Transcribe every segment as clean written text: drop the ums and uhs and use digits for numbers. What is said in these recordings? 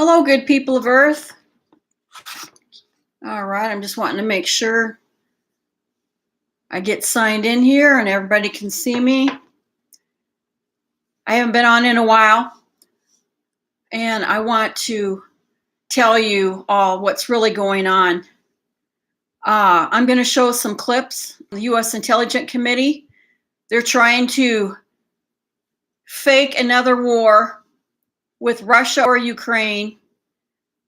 Hello, good people of Earth. All right, I'm just wanting to make sure I get signed in here and everybody can see me. I haven't been on in a while, and I want to tell you all what's really going on. I'm going to show some clips. The U.S. Intelligence Committee, they're trying to fake another war with Russia or Ukraine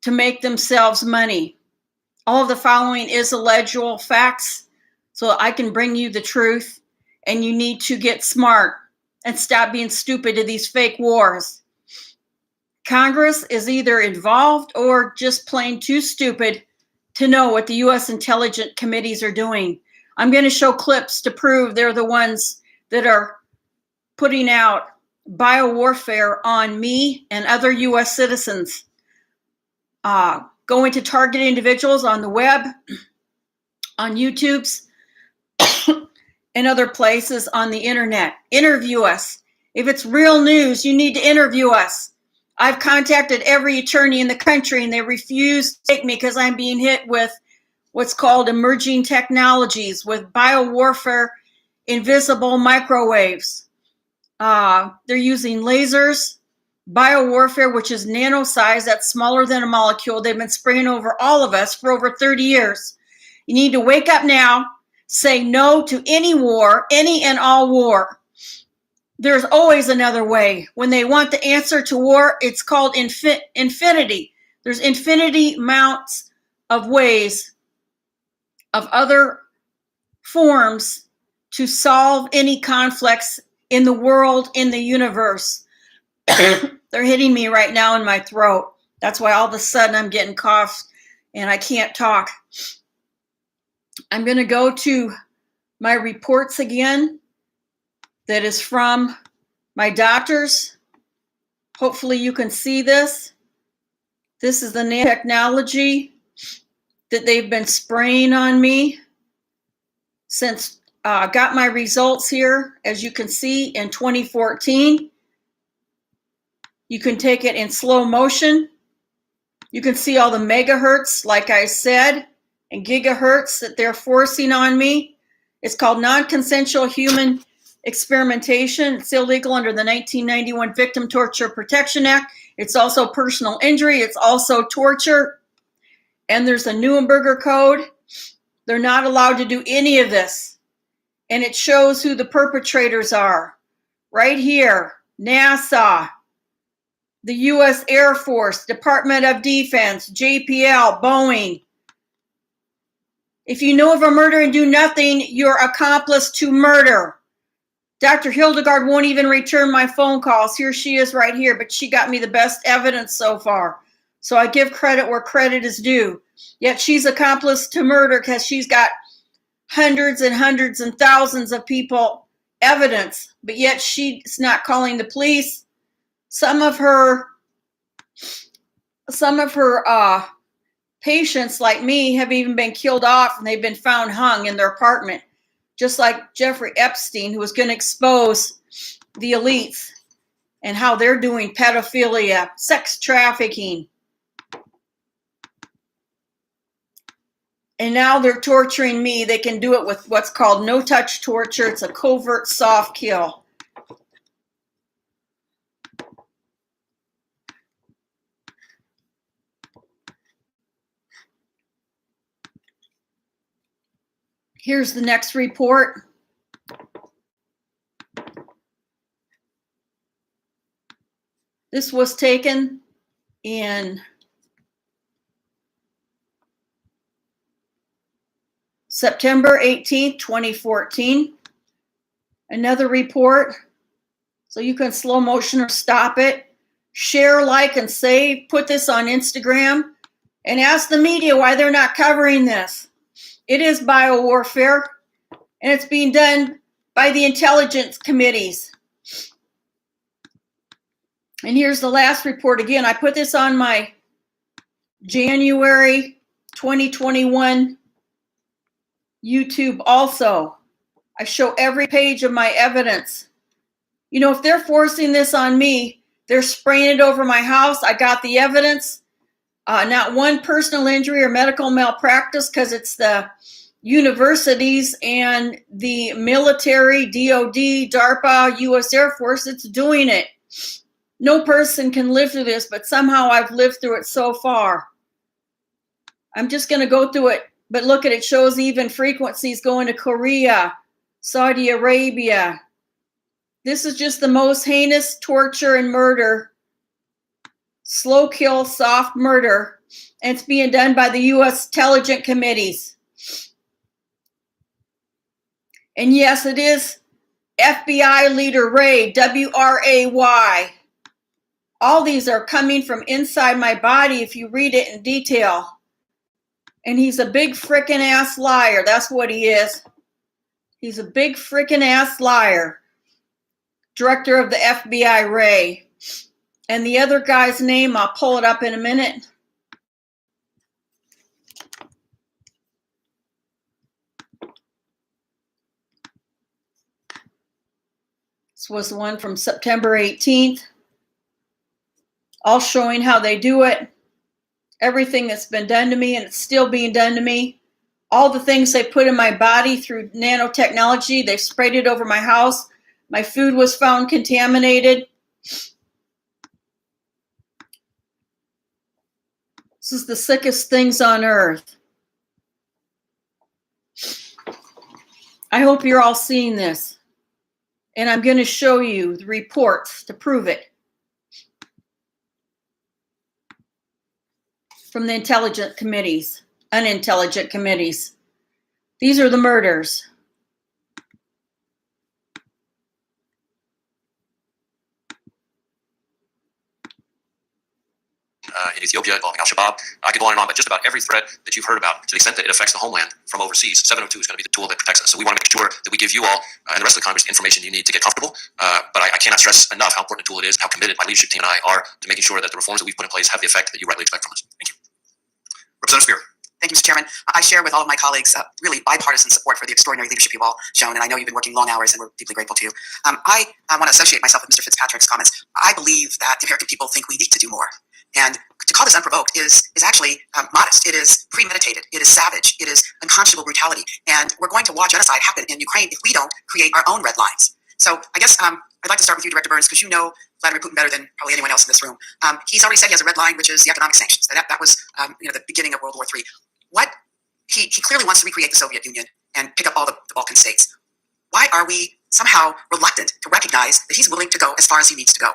to make themselves money. All of the following is illegible facts, so I can bring you the truth, and you need to get smart and stop being stupid to these fake wars. Congress is either involved or just plain too stupid to know what the U.S. Intelligence Committees are doing. I'm going to show clips to prove they're the ones that are putting out biowarfare on me and other U.S. citizens. Going to target individuals on the web, on YouTube's, and other places on the internet. Interview us. If it's real news, you need to interview us. I've contacted every attorney in the country and they refuse to take me because I'm being hit with what's called emerging technologies, with biowarfare, invisible microwaves. They're using lasers, biowarfare, which is nano size, that's smaller than a molecule. They've been spraying over all of us for over 30 years. You need to wake up now, say no to any war, any and all war. There's always another way. When they want the answer to war, it's called infinity. There's infinity amounts of ways, of other forms to solve any conflicts in the world, in the universe. They're hitting me right now in my throat. That's why all of a sudden I'm getting coughs and I can't talk. I'm going to go to my reports again. That is from my doctors. Hopefully you can see this. This is the nanotechnology that they've been spraying on me since got my results here, as you can see, in 2014. You can take it in slow motion. You can see all the megahertz, like I said, and gigahertz that they're forcing on me. It's called non-consensual human experimentation. It's illegal under the 1991 Victim Torture Protection Act. It's also personal injury. It's also torture. And there's a Nuremberg Code. They're not allowed to do any of this. And it shows who the perpetrators are. Right here, NASA, the U.S. Air Force, Department of Defense, JPL, Boeing. If you know of a murder and do nothing, you're accomplice to murder. Dr. Hildegard won't even return my phone calls. Here she is right here, but she got me the best evidence so far. So I give credit where credit is due. Yet she's accomplice to murder because she's got hundreds and hundreds and thousands of people evidence, but yet she's not calling the police. Some of her patients, like me, have even been killed off and they've been found hung in their apartment. Just like Jeffrey Epstein, who was going to expose the elites and how they're doing pedophilia, sex trafficking. And now they're torturing me. They can do it with what's called no-touch torture. It's a covert soft kill. Here's the next report. This was taken in September 18th, 2014. Another report. So you can slow motion or stop it. Share, like, and save. Put this on Instagram and ask the media why they're not covering this. It is biowarfare, and it's being done by the intelligence committees. And here's the last report again. I put this on my January 2021 YouTube also. I show every page of my evidence. You know, if they're forcing this on me, they're spraying it over my house. I got the evidence. Not one personal injury or medical malpractice, because it's the universities and the military, DOD, DARPA, US Air Force that's doing it. No person can live through this, but somehow I've lived through it so far. I'm just going to go through it, but look at it, shows even frequencies going to Korea, Saudi Arabia. This is just the most heinous torture and murder. Slow kill, soft murder, and it's being done by the U.S. Intelligence Committees. And yes, it is FBI leader Ray, W-R-A-Y. All these are coming from inside my body if you read it in detail. And he's a big frickin' ass liar. That's what he is. He's a big frickin' ass liar. Director of the FBI, Ray. And the other guy's name, I'll pull it up in a minute. This was the one from September 18th. All showing how they do it. Everything that's been done to me, and it's still being done to me. All the things they put in my body through nanotechnology, they've sprayed it over my house. My food was found contaminated. This is the sickest things on earth. I hope you're all seeing this. And I'm going to show you the reports to prove it. From the intelligent committees, unintelligent committees. These are the murders. In Ethiopia involving Al-Shabaab. I could go on and on, but just about every threat that you've heard about, to the extent that it affects the homeland from overseas, 702 is going to be the tool that protects us. So we want to make sure that we give you all and the rest of the Congress the information you need to get comfortable. But I cannot stress enough how important a tool it is, how committed my leadership team and I are to making sure that the reforms that we've put in place have the effect that you rightly expect from us. Thank you. Representative Spear. Thank you, Mr. Chairman. I share with all of my colleagues really bipartisan support for the extraordinary leadership you've all shown, and I know you've been working long hours, and we're deeply grateful to you. I want to associate myself with Mr. Fitzpatrick's comments. I believe that the American people think we need to do more. And to call this unprovoked is actually modest. It is premeditated. It is savage. It is unconscionable brutality. And we're going to watch genocide happen in Ukraine if we don't create our own red lines. So I guess I'd like to start with you, Director Burns, because you know Vladimir Putin better than probably anyone else in this room. He's already said he has a red line, which is the economic sanctions. That was the beginning of World War III. He clearly wants to recreate the Soviet Union and pick up all the Balkan states. Why are we somehow reluctant to recognize that he's willing to go as far as he needs to go?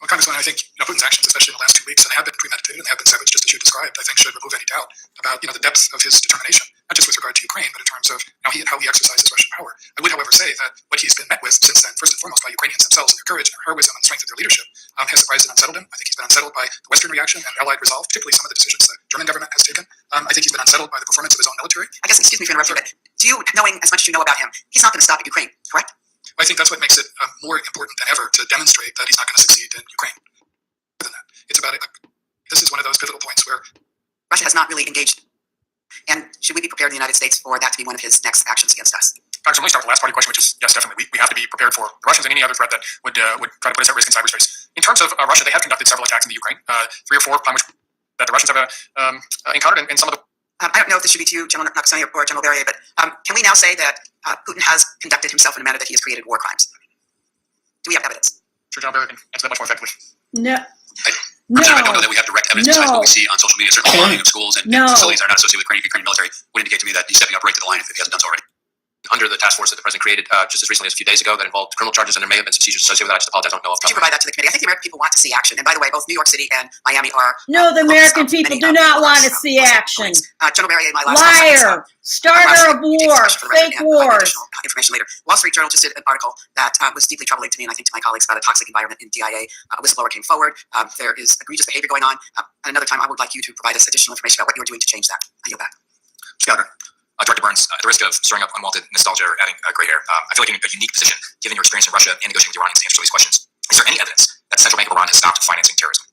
Well, Congressman, I think Putin's actions, especially in the last 2 weeks, and they have been premeditated and they have been savage, just as you described, I think should remove any doubt about the depth of his determination, not just with regard to Ukraine, but in terms of how he exercises Russian power. I would, however, say that what he's been met with since then, first and foremost by Ukrainians themselves and their courage and their heroism and the strength of their leadership, has surprised and unsettled him. I think he's been unsettled by the Western reaction and Allied resolve, particularly some of the decisions the German government has taken. I think he's been unsettled by the performance of his own military. I guess, excuse me for interrupting, but do you, knowing as much as you know about him, he's not going to stop at Ukraine, correct? Well, I think that's what makes it more important than ever to demonstrate that he's not going to succeed in Ukraine. Than that. It's about it. This is one of those pivotal points where Russia has not really engaged. And should we be prepared in the United States for that to be one of his next actions against us? Congressman, let me start with the last part of your question, which is yes, definitely. We have to be prepared for the Russians and any other threat that would try to put us at risk in cyberspace. In terms of Russia, they have conducted several attacks in the Ukraine, 3 or 4 that the Russians have encountered, and some of the. I don't know if this should be to you, General Nakasone or General Berrier, but can we now say that Putin has conducted himself in a manner that he has created war crimes? Do we have evidence? Sure, General Berrier can answer that much more effectively. No. I don't know that we have direct evidence besides what we see on social media. Certainly, bombing of schools and facilities that are not associated with Ukrainian military would indicate to me that he's stepping up right to the line if he hasn't done so already. Under the task force that the president created just as recently as a few days ago that involved criminal charges, and there may have been some seizures associated with that. I just apologize, I don't know if. Could you provide that to the committee? I think the American people want to see action. And by the way, both New York City and Miami are. No, the American people do not want to see action. General Berrier, my last liar, starter of war, fake wars. Information later. Wall Street Journal just did an article that was deeply troubling to me, and I think to my colleagues, about a toxic environment in DIA. A whistleblower came forward. There is egregious behavior going on. Another time, I would like you to provide us additional information about what you are doing to change that. I yield back. Scouter. Director Burns, at the risk of stirring up unwanted nostalgia or adding gray hair, I feel like you're in a unique position, given your experience in Russia and negotiating with the Iranians, to answer these questions. Is there any evidence that the Central Bank of Iran has stopped financing terrorism?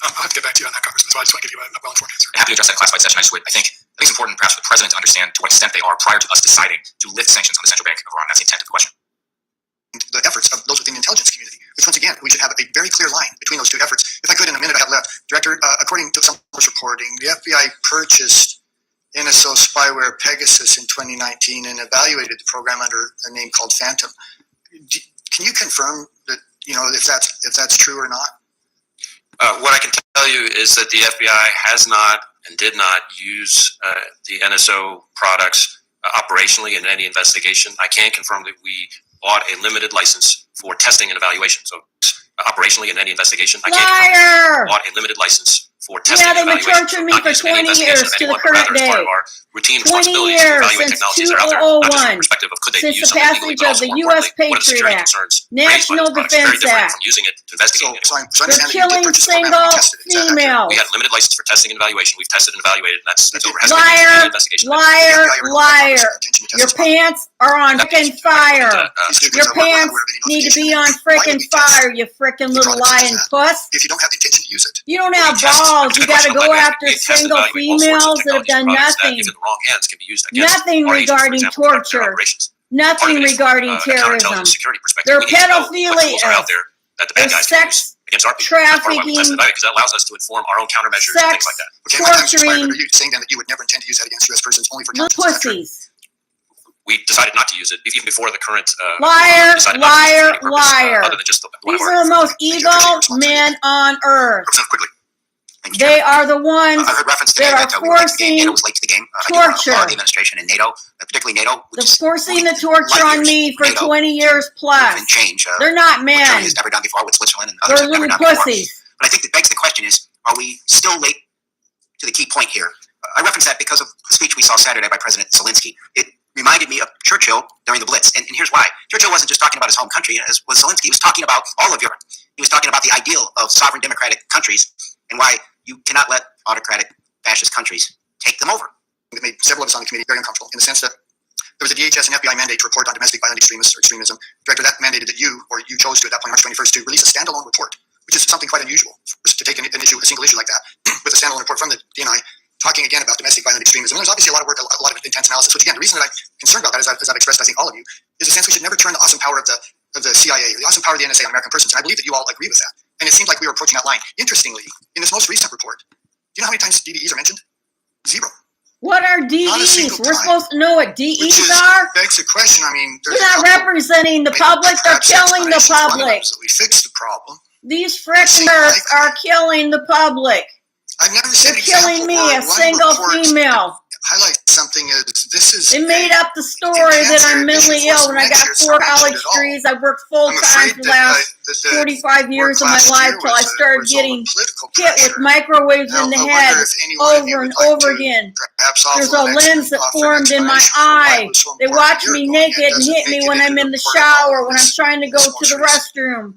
I'll have to get back to you on that, Congressman, so I just want to give you a well-informed answer. I'm happy to address that in classified session. I think it's important perhaps for the president to understand to what extent they are prior to us deciding to lift sanctions on the Central Bank of Iran. That's the intent of the question. the efforts of those within the intelligence community. Which, once again, we should have a very clear line between those two efforts. If I could, in the minute I have left, Director, according to some source reporting, the FBI purchased NSO spyware Pegasus in 2019 and evaluated the program under a name called Phantom. Can you confirm that, if that's true or not? What I can tell you is that the FBI has not and did not use the NSO products operationally in any investigation. I can confirm that we bought a limited license for testing and evaluation. So operationally in any investigation, I can't confirm that we bought a limited license for testing and evaluation. Yeah, they've been torturing me for 20 years to the current day. Part of our routine 20 responsibilities to years evaluate since technologies that are out there, not just from the 2001, perspective of could they since use the something legally, passage but of also the more U.S. importantly, what are the Patriot security Act, concerns raised by National this product? It's very Defense different Act. from using it to investigate it. So I They're understand that you did killing purchase the program and single you tested it. Is that accurate? females. We had a limited license for testing and evaluation. We've tested and evaluated, and that's over. Has been used in Liar, any investigation. liar, liar. Your Your pants are on frickin' fire. Your pants need to be on frickin' fire, you frickin' little lying puss. If you don't have the intention to use it. You don't have balls. You gotta go after single females that have done nothing. If in the wrong hands, can be used against Nothing our agents, for regarding example, to conduct their torture. operations. Nothing regarding From a counterintelligence terrorism. security perspective, They're we need to know what tools are pedophilia. out there that the bad They're guys can use sex against our people. That's part of why we tested trafficking, it, because that allows us to inform our own countermeasures and things sex like that. Okay, my time's expired, torturing but are you saying then that you would never intend to use that against U.S. persons only for little conscience? Is that true? pussies. We decided not to use it even before the current Liar, decided not to use it liar, for any purpose, liar. other than just one These of our are the most evil men on earth. Representative Quigley. Thank you, They Chairman. are the ones I heard reference today that that are we were late to the game. forcing NATO was late to the game. I do want to torture. applaud the administration and NATO, particularly NATO, which They're is forcing the moving torture light on years me for NATO 20 years move plus. and change. They're not What Germany men. has never done before with Switzerland and others They're have never little done before. pussies. But I think that begs the question is, are we still late to the key point here? I reference that because of the speech we saw Saturday by President Zelensky. It reminded me of Churchill during the Blitz. And here's why. Churchill wasn't just talking about his home country, as was Zelensky. He was talking about all of Europe. He was talking about the ideal of sovereign democratic countries and why you cannot let autocratic fascist countries take them over. It made several of us on the committee very uncomfortable in the sense that there was a DHS and FBI mandate to report on domestic violent extremists or extremism. Director, that mandated that you chose to at that point, March 21st, to release a standalone report, which is something quite unusual to take a single issue like that, with a standalone report from the DNI talking again about domestic violent extremism. And there's obviously a lot of work, a lot of intense analysis, which again, the reason that I'm concerned about that, as I've expressed, I think all of you, is a sense we should never turn the awesome power of the CIA, the awesome power of the NSA on American persons. And I believe that you all agree with that. And it seemed like we were approaching that line. Interestingly, in this most recent report, do you know how many times DDEs are mentioned? 0. What are Not a DEs? single We're time. supposed to know what Which DEs is, are? begs the question. I mean, there's They're not representing the public. They're killing the public. That we fix the problem. These frickers are killing the public. I've never seen They're killing me, a single female. Highlight something is this is. They made up the story that I'm mentally ill when I got 4 college degrees. I worked full time for the last 45 years of my life till I started getting hit with microwaves in the head over and over again. There's a lens that formed in my eye. They watch me naked and hit me when I'm in the shower, when I'm trying to go to the restroom.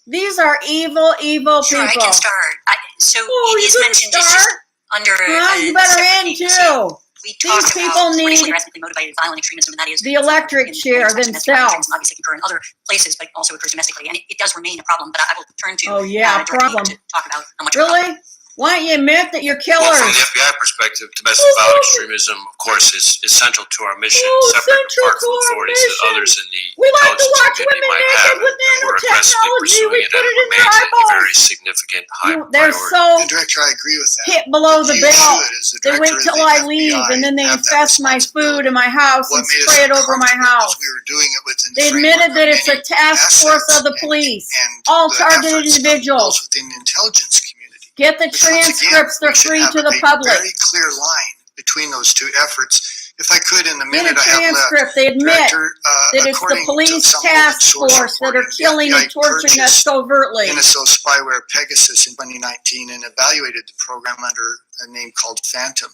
These are evil, evil Sure, people. I can start. So Oh, it you is can mentioned just start? under Well, you better separate end agency. too. We talk These about people racially need ethnically motivated violent extremism, and that is the electric in chair places like domestic themselves. violence and obviously occur in other places, but also occurs domestically, and it does remain a problem. But I will turn to Oh, yeah, Director problem. to talk about how much of a problem. Really? Why don't you admit that you're Well, killers? from the FBI perspective, domestic violent extremism, of course, is central to our mission, Oh, separate and central apart to from our authorities that mission. others in the We like to intelligence watch community women might naked have. with We're aggressively nanotechnology. pursuing We it, put and it it in remains a eyeballs. very significant high They're priority. so And Director, I agree with that. hit below the You belt. should, as the They wait director of till the I FBI, leave, and then they have that infest my food in my house What and made us spray it over my uncomfortable house. is we were doing it within the They framework admitted that of it's a many task force assets of the and- police, and all the targeted efforts of individuals. those within the intelligence community. Get the Which, once again, transcripts, they're we should free have to the a public. very clear line between those two efforts. If I could, in the Get a minute I have left, transcript. They admit Director, that it's the according to police some task open source force that are reporting, the killing and FBI torturing us purchased covertly. NSO spyware Pegasus in 2019 and evaluated the program under a name called Phantom.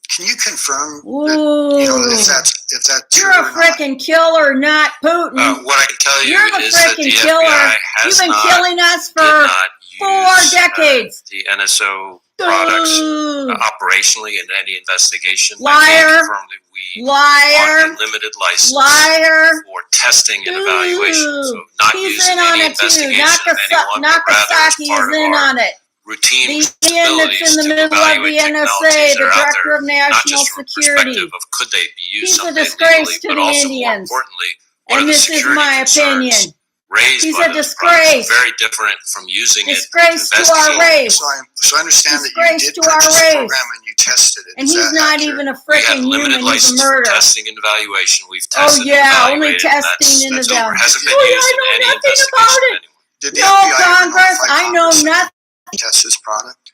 Can you confirm that, Ooh. if that's You're true a or not? frickin' killer, not Putin. What I can tell you You're the is that the frickin' killer. FBI has You've been not, killing us did for not 4 use, decades. the NSO products Ooh. operationally in any investigation. I Liar. can confirm that we Liar. bought a limited license Liar. for testing and evaluation. So Ooh. not He's using in on any it too. investigation of anyone, but rather as Nakasaki part is of in our on it. routine The Ian that's responsibilities in the to middle of the evaluate NSA, technologies the that are out Director there, of not National just from a Security. perspective of could they be used He's a someday disgrace legally, to but the also more Indians. importantly, One And of the this is security my concerns opinion. raised He's by a those products disgrace. is very different from using Disgrace it to our race. So I understand that Disgrace you did to our purchase the race. program and you tested it. And Is he's that not accurate? even a We have freaking limited human. He's a license for murderer. testing and evaluation. We've Oh tested and yeah, only evaluated. testing and That's over. evaluation. Hasn't been Oh, used I in know any nothing investigation about of it. anyone. Did the No, FBI ever Congress, notify I know Congress that nothing. you test this product?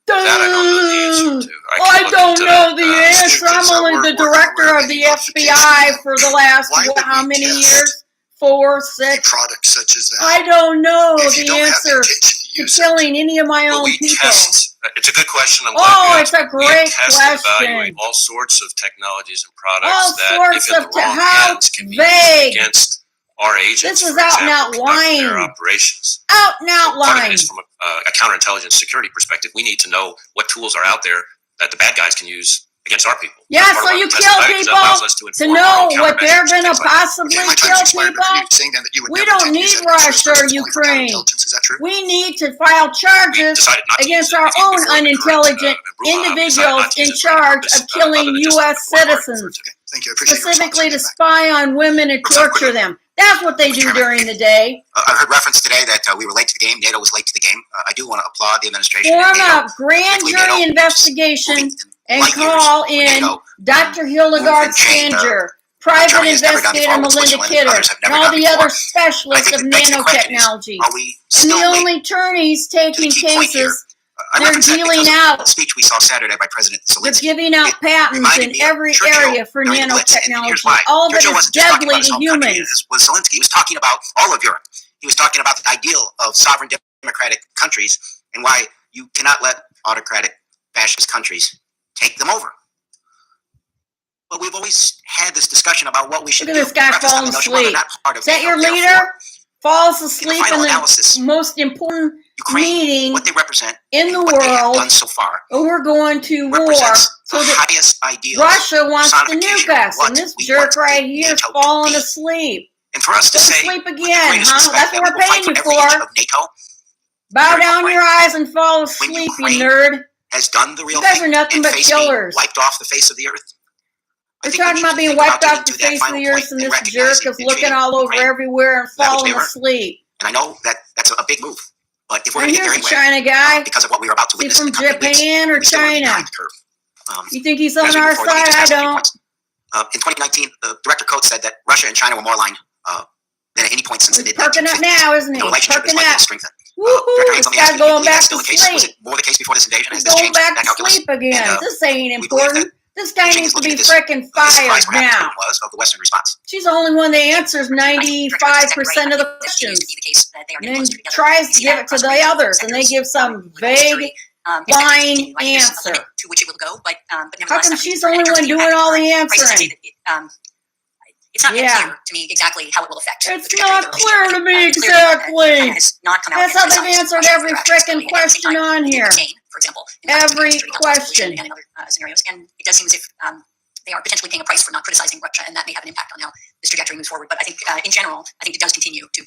That I don't know the answer to. I can look don't into know that. the answer. I'm because, only we're the director aware of of the any notification. FBI for the last, Why would how we many test years? 4, A 6. product such as that. I don't know if you the don't have the answer intention to to use it. killing any of my But own we people. test. It's a good question. I'm Oh, glad you it's asked. a great we test and question. evaluate all sorts of technologies and products All that, sorts if in of the wrong how hands, can be vague. used against our agents. This is for out and example, out conducting their lying. operations. Out and out Part of it lying. is from a counterintelligence security perspective. We need to know what tools are out there that the bad guys can use against our people. Yeah, That's part so of why you we test kill and evaluate, 'cause that people allows us to to inform our know own what they're countermeasures and going to things like that. possibly Okay, my kill time's expired, but people. you're saying then that you would We never don't take need these evidence Russia or versus only for Ukraine. counterintelligence. Is that true? We need to file We charges decided not to against use it our with you own before the current, unintelligent Bruja. We decided individuals not to use in it for any charge purpose, of killing other than just U.S. what Mark citizens, referred to. Okay, thank you. I appreciate your specifically to response. I'll spy on women and torture them. That's what they do during the day. I heard reference today that we were late to the game. NATO was late to the game. I do want to applaud the administration. Form and NATO, a grand particularly jury NATO, investigation moving and light years call for in NATO. Dr. Hildegard and change, Stanger, private Germany has never done investigator before, which Melinda Switzerland and Kidder, others have and never all done the before. other I specialists think of it begs the question is, nanotechnology. are we And still the late? only attorneys taking key point here, cases, I they're reference that dealing because out. of the speech we saw Saturday by President they're Zelensky. giving out It patents reminded in me of every Churchill area for during the Blitz, and here's nanotechnology. why. All of it Churchill is wasn't just talking deadly about his to own country, humans. as was Zelensky. He was talking about all of Europe. He was talking about the ideal of sovereign democratic countries and why you cannot let autocratic fascist countries take them over. But we've always had this discussion about what we should Look at do. this guy Preface falling the notion whether or asleep. not part of Is that NATO, your therefore, leader? Falls asleep final in the analysis, most important Ukraine, meeting what they represent, in and the what they have world. done so far, We're going to war represents so the that highest ideal Russia wants to personification nuke of us, what and this we jerk want right NATO here is to falling be. asleep. And for us to Go to say, sleep with the again, greatest huh? respect, That's that what we we're will fight paying you for every inch for. of NATO, Bow Very down well, your eyes and fall when asleep, you Ukraine nerd. has done the real You guys thing are nothing and but faced being killers. wiped off the face of the earth. I We're think we talking need about to being think wiped about off getting the to that face of final the earth, point and and this jerk recognizing is and looking treating all over Ukraine everywhere and for that which falling they were. asleep. And I know that that's a big move, but if we're And going to get here's there a anyway, China guy. because of what we were about to Is he witness in from the coming weeks, Japan or we still want to be China? behind the curve. You think he's on As we our move forward, let me side? just I ask a few don't. points. In 2019, the Director Coates said that Russia and China were more aligned than at any point since the He's perking up mid-1950s. now, isn't he? The relationship is Perking likely up. to strengthen. Woohoo! Director Haynes, This let me guy's ask you, do you going believe back that's still to the case? Was sleep. it more the case before this invasion? He's Has this going changed back that to calculus? sleep again. And, This ain't we believe important. that This guy Beijing needs is to looking be at this frickin' as a surprise, fired perhaps, now. what was of the Western response. She's the only one that answers I think 95% of the that continues questions. to be the case that they are And then closer together. tries We to see give that it to across the a range of others, and they sectors, give some legal security, vague, expected to lying continue. I think there's a answer. limit to which it will go, but How nevertheless, come I think she's in the only terms of one the doing impact all of the crisis, I'd say answering? that it's not yet Yeah. clear to me exactly how it will affect. the It's trajectory of not the clear relationship. to me Clearly, China exactly. has not come out That's and how they've criticized answered Russia for every their actions, frickin' but at the same question time, on they did here. abstain, for example, in the context of Every history, not resolution question. and in other scenarios. And it does seem as if they are potentially paying a price for not criticizing Russia, and that may have an impact on how this trajectory moves forward. But I think, in general, I think it does continue to.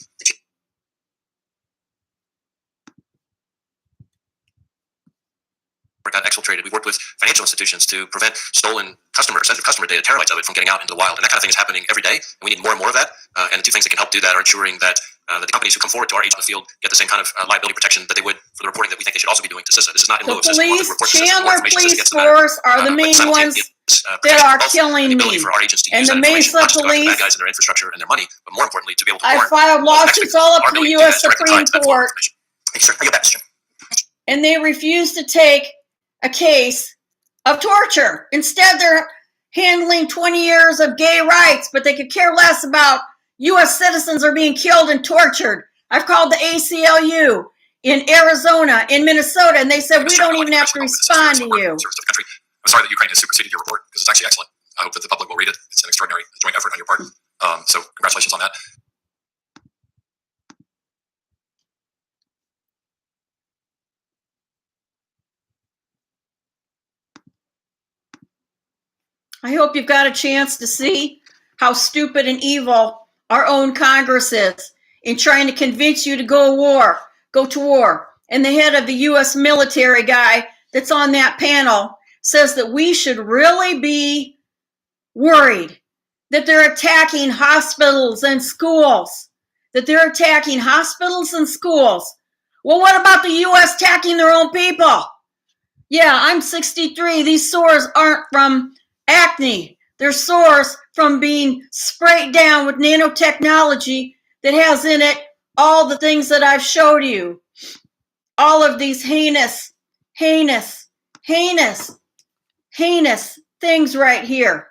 Got exfiltrated. We've worked with financial institutions to prevent stolen sensitive customer data, terabytes of it, from getting out into the wild. And that kind of thing is happening every day. And we need more and more of that. And the two things that can help do that are ensuring that the companies who come forward to our agents in the field get the same kind of liability protection that they would for the reporting that we think they should also be doing to CISA. This is not in The lieu of CISA. We want police, them to report to CISA. The more Chandler information CISA Police gets, the better. Force are the But main ones simultaneously, that protection are both killing the ability me. for our agents to And use the that information Mesa not just to go after the Police, bad guys and their infrastructure and their money, but more importantly, to be able to I warn filed lawsuits all up our to the ability U.S. to directly Supreme tie to that flow of Court, information. Hey, sir, I get that, sir. and they refuse to take a case of torture. Instead, they're handling 20 years of gay rights, but they could care less about U.S. citizens are being killed and tortured. I've called the ACLU in Arizona, in Minnesota, and they said, we don't even have to respond to you. I'm sorry that Ukraine has superseded your report because it's actually excellent. I hope that the public will read it. It's an extraordinary joint effort on your part. So congratulations on that. I hope you've got a chance to see how stupid and evil our own Congress is in trying to convince you to go to war. And the head of the U.S. military guy that's on that panel says that we should really be worried that they're attacking hospitals and schools. That they're attacking hospitals and schools. Well, what about the U.S. attacking their own people? Yeah, I'm 63. These sores aren't from acne. They're sores from being sprayed down with nanotechnology that has in it all the things that I've showed you. All of these heinous things right here.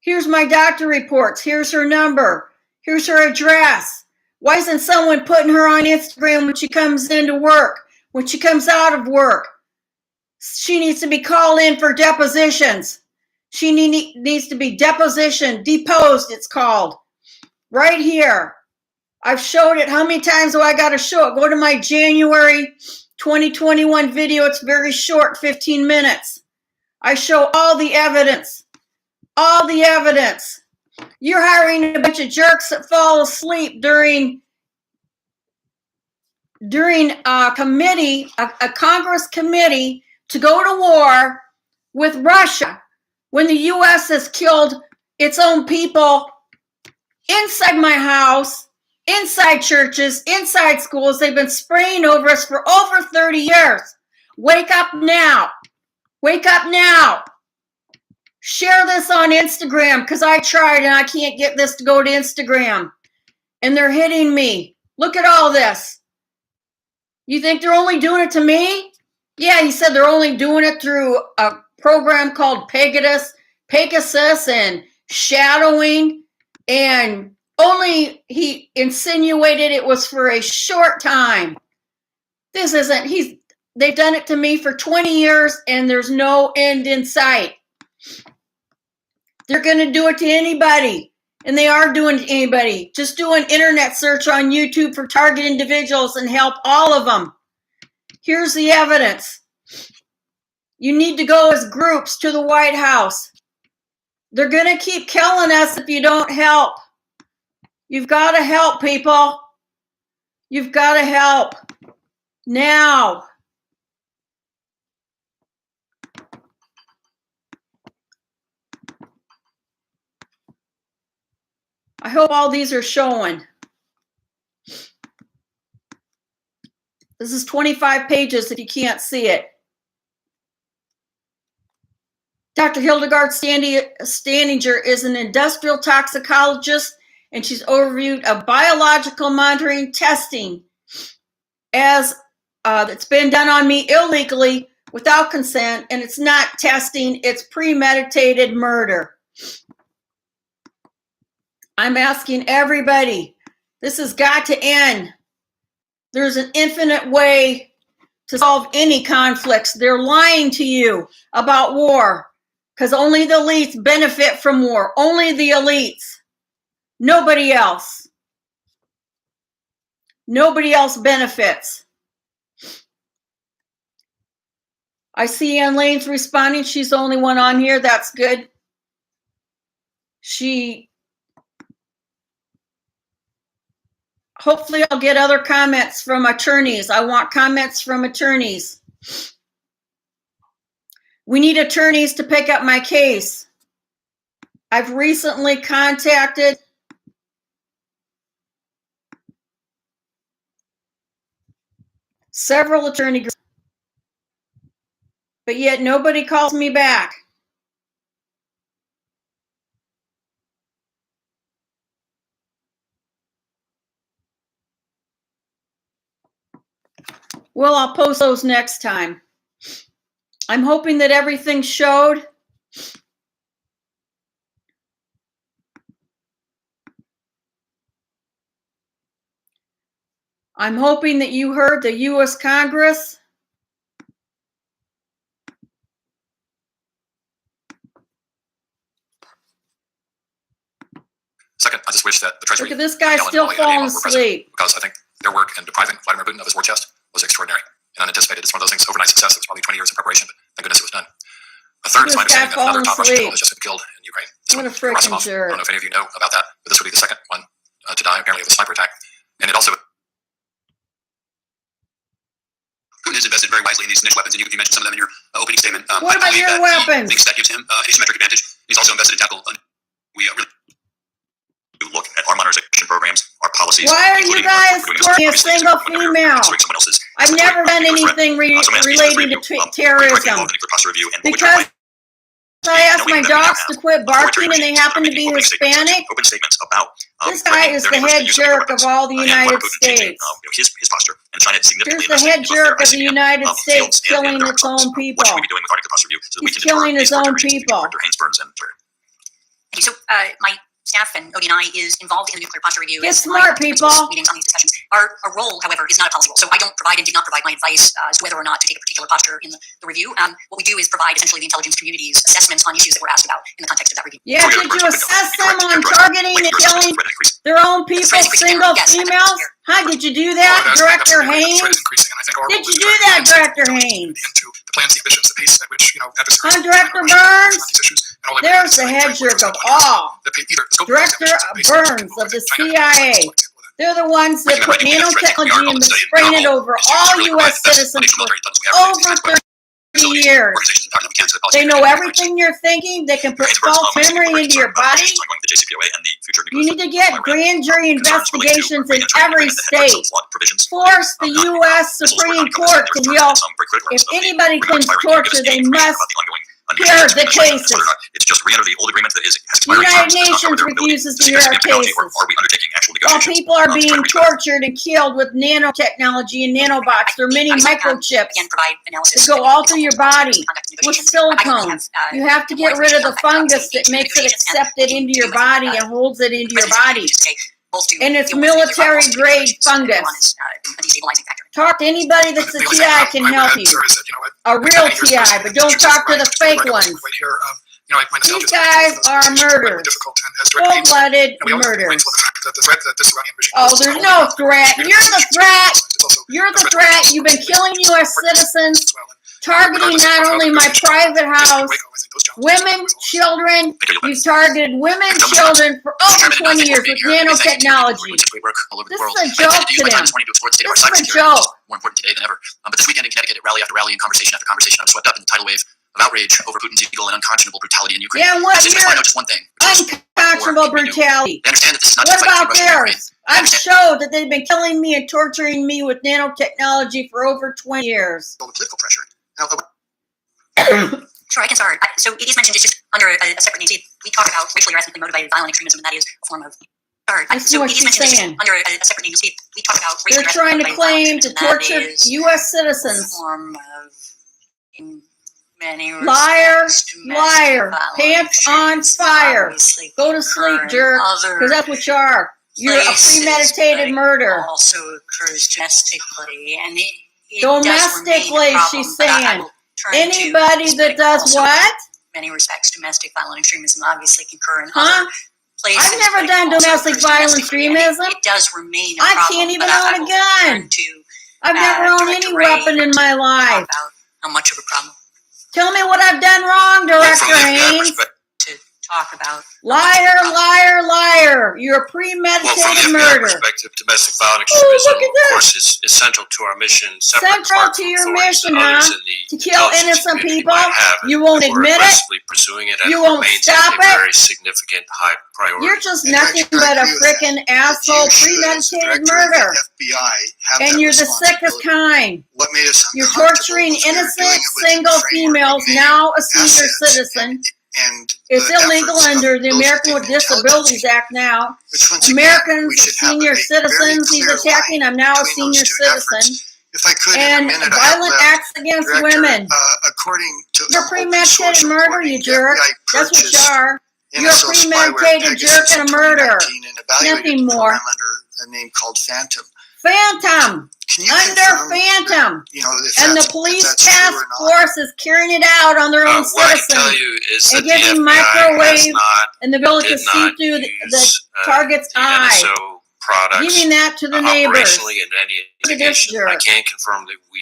Here's my doctor reports. Here's her number. Here's her address. Why isn't someone putting her on Instagram when she comes into work, when she comes out of work? She needs to be called in for depositions. She needs to be deposed, it's called. Right here. I've showed it. How many times do I got to show it? Go to my January 2021 video. It's very short, 15 minutes. I show all the evidence. All the evidence. You're hiring a bunch of jerks that fall asleep during a committee, a Congress committee, to go to war with Russia when the U.S. has killed its own people inside my house, inside churches, inside schools. They've been spraying over us for over 30 years. Wake up now. Wake up now. Share this on Instagram, because I tried and I can't get this to go to Instagram. And they're hitting me. Look at all this. You think they're only doing it to me? Yeah, he said they're only doing it through a program called Pegasus and shadowing. And only he insinuated it was for a short time. This isn't, they've done it to me for 20 years and there's no end in sight. They're going to do it to anybody. And they are doing it to anybody. Just do an internet search on YouTube for target individuals and help all of them. Here's the evidence. You need to go as groups to the White House. They're going to keep killing us if you don't help. You've got to help, people. You've got to help. Now. I hope all these are showing. This is 25 pages if you can't see it. Dr. Hildegard Standinger is an industrial toxicologist, and she's overviewed of biological monitoring testing as it's been done on me illegally without consent, and it's not testing, it's premeditated murder. I'm asking everybody, this has got to end. There's an infinite way to solve any conflicts. They're lying to you about war because only the elites benefit from war. Only the elites. Nobody else. Nobody else benefits. I see Ann Lane's responding. She's the only one on here. That's good. Hopefully I'll get other comments from attorneys. I want comments from attorneys. We need attorneys to pick up my case. I've recently contacted several attorney groups, but yet nobody calls me back. Well, I'll post those next time. I'm hoping that everything showed. I'm hoping that you heard the U.S. Congress. Second, I just wish that the Treasury... Look at this guy still falling asleep. Because I think their work in depriving Vladimir Putin of his war chest was extraordinary and unanticipated. It's one of those things, overnight success. It was probably 20 years of preparation, but thank goodness it was done. A third is my understanding that another top Russian general has just been killed in Ukraine. What a freaking jerk. I don't know if any of you know about that, but this would be the second one to die, apparently, of a sniper attack. And it also... Putin is investing invested very wisely in these niche weapons, and you mentioned some of them in your opening statement. What about your weapons? He thinks that gives him an asymmetric advantage. He's also invested in tactical. We really look at our modernization programs, our policies. Why are you guys supporting a single female? I've never done anything related to terrorism. Because I asked my dogs to quit barking and they happen to be Hispanic. Open statements about this guy is the head jerk of all the United States. His posture and trying to significantly Here's the head jerk of the United States killing its own people. He's killing his own people. Okay, so my staff and ODNI is involved in the nuclear posture review. Get smart, people. Meetings on these discussions. Our role, however, is not a policy role. So I don't provide and did not provide my advice as to whether or not to take a particular posture in the review. What we do is provide essentially the intelligence community's assessments on issues that were asked about in the context of that review. Yeah, did you assess them on targeting and killing their own people, single females? How did you do that, Director Haynes? Did you do that, Director Haynes? The plans, the ambitions, the pace at which Huh, Director Burns? There's the head jerk of all. Director Burns of the CIA. They're the ones that put nanotechnology and spraying it over all U.S. citizens for over 30 years. They know everything you're thinking. They can put false memory into your body. You need to get grand jury investigations in every state. Force the U.S. Supreme Court to deal. If anybody claims torture, they must hear the cases. It's just re-enter the old agreement that has the United Nations refuses to hear our cases. While people are being tortured and killed with nanotechnology and nanobots, they're mini microchips that go all through your body with silicone. You have to get rid of the fungus that makes it accepted into your body and holds it into your body. And it's military-grade fungus. Talk to anybody that's a TI can help you. A real TI, but don't talk to the fake ones. These guys are murderers. Full-blooded murderers. Oh, there's no threat. You're the threat. You're the threat. You've been killing U.S. citizens, targeting not only my private house, women, children. You've targeted women, children for over 20 years with nanotechnology. This is a joke to them. This is a joke. More important today than ever. But this weekend in Connecticut, at rally after rally and conversation after conversation, I was swept up in the tidal wave of outrage over Putin's illegal and unconscionable brutality in Ukraine. Yeah, and what I just want to know just one thing. Unconscionable brutality. They understand that this is not what just fighting about Russia and theirs? I've showed that they've been killing me and torturing me with nanotechnology for over 20 years. The political pressure. Sure, I can start. So it is mentioned, it's just under a separate name. We talk about racially or ethnically motivated violent extremism, and that is a form of. So it is mentioned under a separate name. We talk about racially. They're trying to claim to torture U.S. citizens. Form of, in many liar, liar, violence, pants on fire. Go to sleep, jerk, because that's what you are. You're a premeditated murder. Also occurs domestically, and it domestically, she's saying. Anybody that does what? In many respects, domestic violent extremism obviously can occur in other places. I've never done domestic violent extremism. It does remain a I problem. can't even own a gun. I've never owned any weapon in my life. How much of a problem? Tell me what I've done wrong, Director Haynes. To talk about. Liar, liar, liar. You're a premeditated murder. From the perspective, domestic violent extremism, of course, is central to our mission. Central to your mission, huh? To kill innocent people? You won't admit it? Pursuing it, you won't stop it? Very significant high priority. You're just nothing but a freaking asshole premeditated murder. And you're the sickest kind. What made us You're torturing innocent single females, now a senior citizen. And it's illegal under the American with Disabilities Act now. Americans, senior citizens, he's attacking. I'm now a senior citizen. If I could, and violent acts against women. According to you're premeditated murder, you jerk. That's what you are. You're a premeditated jerk and a murderer. Nothing more. Under a name called Phantom. Phantom. Under Phantom. And the police task force is carrying it out on their own citizens. What I can tell you is that and giving microwave and the ability to see through the target's eye. Giving that to the neighbors. In any investigation. I can confirm that we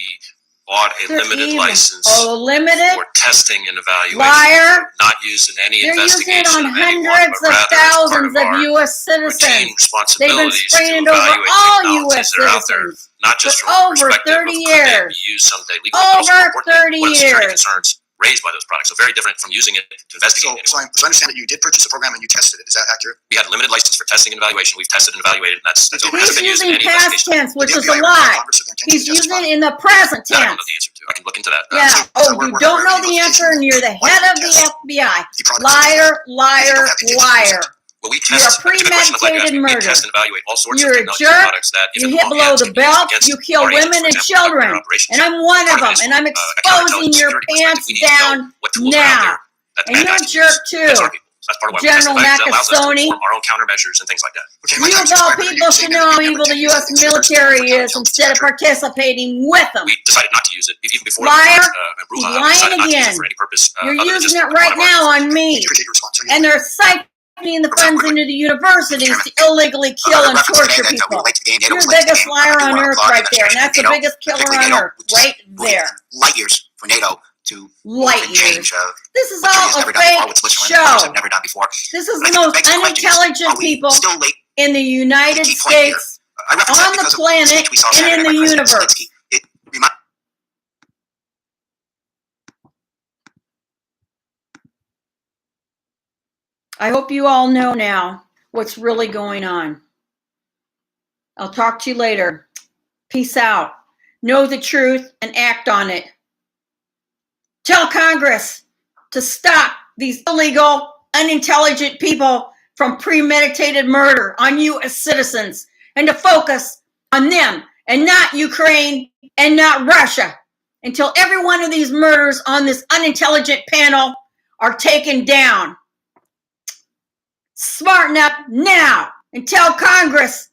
bought a They're limited evil. license Oh, limited? for testing and evaluation. Liar. Not used in any They're using it investigation on of anyone, hundreds but of rather as part thousands of of our U.S. routine citizens. They've been responsibilities to spraying it over evaluate all technologies U.S. that are out there, citizens not just for from a over perspective 30 of could they years. be used someday legally, but also Over importantly, 30 what are the security years. concerns raised by those products. So very different from using it to investigate anyone. So I understand that you did purchase a program and you tested it. Is that accurate? We had a limited license for testing and evaluation. We've tested and evaluated, and that's He's hasn't He's been used in using any past investigation. tense, which The is FBI a required lie. Congress of their intention He's to using justify. it in the present That I don't know tense. the answer to. I can look into that. Yeah. so Oh, we're- you we're don't know already the answer, and you're the Why head did of you the test FBI. the product? Liar, liar, liar. Well, we You're a test. It's a good question. I'm glad you asked me. We premeditated test and evaluate all sorts You're of a technology jerk. products that, if You in hit all below hands, the can be used belt. against You kill our agents, women for and example, conduct children. their operations. And I'm one of Part them. it is And I'm from a exposing counterintelligence your security pants perspective. We need to know down what tools are out now. there that the And bad you're a guys can jerk use against too. our people. So that's part of why we General test it. That allows us to Macassoni. inform our own countermeasures and things like that. Okay, my You time's of all expired. people You're should saying know that how you evil the never U.S. tested it. military Is is instead of participating with them. We decided not to use it even before Liar. the He's Brouhaha. We lying decided not to use again. it for any purpose You're other than using just it one right of our now on I me. appreciate your response. And they're siphoning the funds into the universities to illegally kill and torture people. You're the biggest liar on earth right there. And that's the biggest killer on earth right there. Light years for NATO to Light and change. years. This is What Germany all has a never done before, fake what Switzerland and others show. have never done before. This is But I the think most the basic question is, unintelligent are we people still late? in the United key point here. States, I reference that on the because of planet, speech we saw and Saturday in by the President universe. Zelensky. It reminds I hope you all know now what's really going on. I'll talk to you later. Peace out. Know the truth and act on it. Tell Congress to stop these illegal, unintelligent people from premeditated murder on U.S. citizens and to focus on them and not Ukraine and not Russia until every one of these murders on this unintelligent panel are taken down. Smarten up now and tell Congress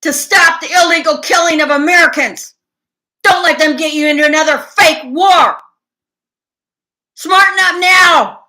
to stop the illegal killing of Americans. Don't let them get you into another fake war. Smarten up now.